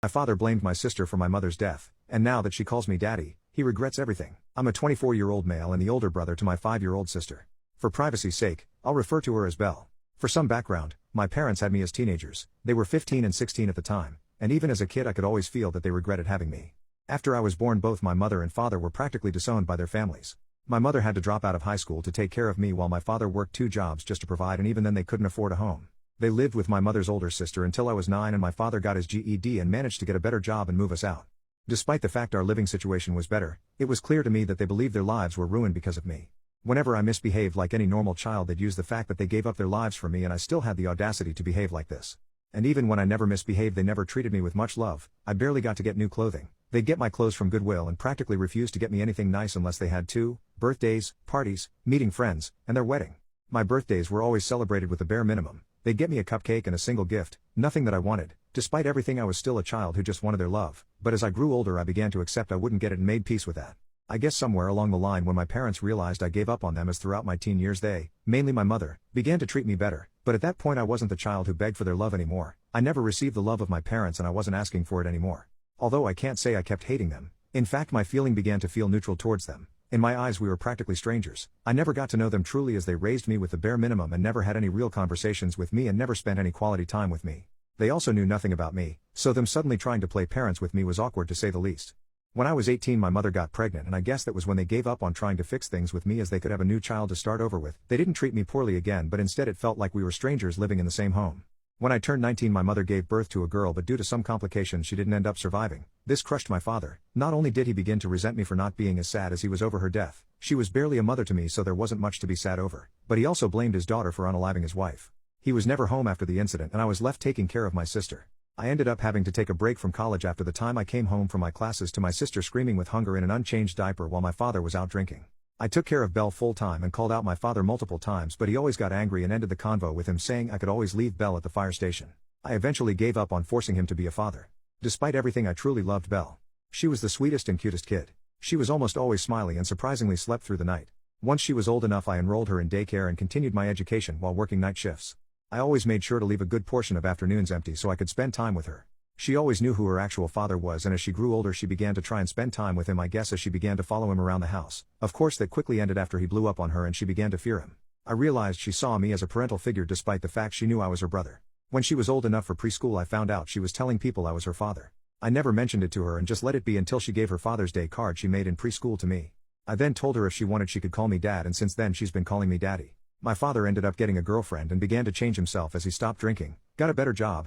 My father blamed my sister for my mother's death, and now that she calls me daddy, he regrets everything. I'm a 24-year-old male and the older brother to my 5-year-old sister. For privacy's sake, I'll refer to her as Belle. For some background, my parents had me as teenagers. They were 15 and 16 at the time, and even as a kid I could always feel that they regretted having me. After I was born, both my mother and father were practically disowned by their families. My mother had to drop out of high school to take care of me while my father worked 2 jobs just to provide, and even then they couldn't afford a home. They lived with my mother's older sister until I was 9, and my father got his GED and managed to get a better job and move us out. Despite the fact our living situation was better, it was clear to me that they believed their lives were ruined because of me. Whenever I misbehaved like any normal child, they'd use the fact that they gave up their lives for me, and I still had the audacity to behave like this. And even when I never misbehaved, they never treated me with much love. I barely got to get new clothing. They'd get my clothes from Goodwill and practically refused to get me anything nice unless they had to: birthdays, parties, meeting friends, and their wedding. My birthdays were always celebrated with the bare minimum. They'd get me a cupcake and a single gift, nothing that I wanted. Despite everything, I was still a child who just wanted their love, but as I grew older I began to accept I wouldn't get it and made peace with that. I guess somewhere along the line, when my parents realized I gave up on them, as throughout my teen years they, mainly my mother, began to treat me better, but at that point I wasn't the child who begged for their love anymore. I never received the love of my parents and I wasn't asking for it anymore. Although I can't say I kept hating them. In fact, my feeling began to feel neutral towards them. In my eyes we were practically strangers. I never got to know them truly, as they raised me with the bare minimum and never had any real conversations with me and never spent any quality time with me. They also knew nothing about me, so them suddenly trying to play parents with me was awkward to say the least. When I was 18 my mother got pregnant, and I guess that was when they gave up on trying to fix things with me, as they could have a new child to start over with. They didn't treat me poorly again, but instead it felt like we were strangers living in the same home. When I turned 19 my mother gave birth to a girl, but due to some complications she didn't end up surviving. This crushed my father. Not only did he begin to resent me for not being as sad as he was over her death, she was barely a mother to me, so there wasn't much to be sad over, but he also blamed his daughter for unaliving his wife. He was never home after the incident and I was left taking care of my sister. I ended up having to take a break from college after the time I came home from my classes to my sister screaming with hunger in an unchanged diaper while my father was out drinking. I took care of Belle full time and called out my father multiple times, but he always got angry and ended the convo with him saying I could always leave Belle at the fire station. I eventually gave up on forcing him to be a father. Despite everything, I truly loved Belle. She was the sweetest and cutest kid. She was almost always smiley and surprisingly slept through the night. Once she was old enough I enrolled her in daycare and continued my education while working night shifts. I always made sure to leave a good portion of afternoons empty so I could spend time with her. She always knew who her actual father was, and as she grew older she began to try and spend time with him, I guess as she began to follow him around the house. Of course that quickly ended after he blew up on her and she began to fear him. I realized she saw me as a parental figure despite the fact she knew I was her brother. When she was old enough for preschool I found out she was telling people I was her father. I never mentioned it to her and just let it be until she gave her Father's Day card she made in preschool to me. I then told her if she wanted she could call me dad, and since then she's been calling me daddy. My father ended up getting a girlfriend and began to change himself as he stopped drinking, got a better job,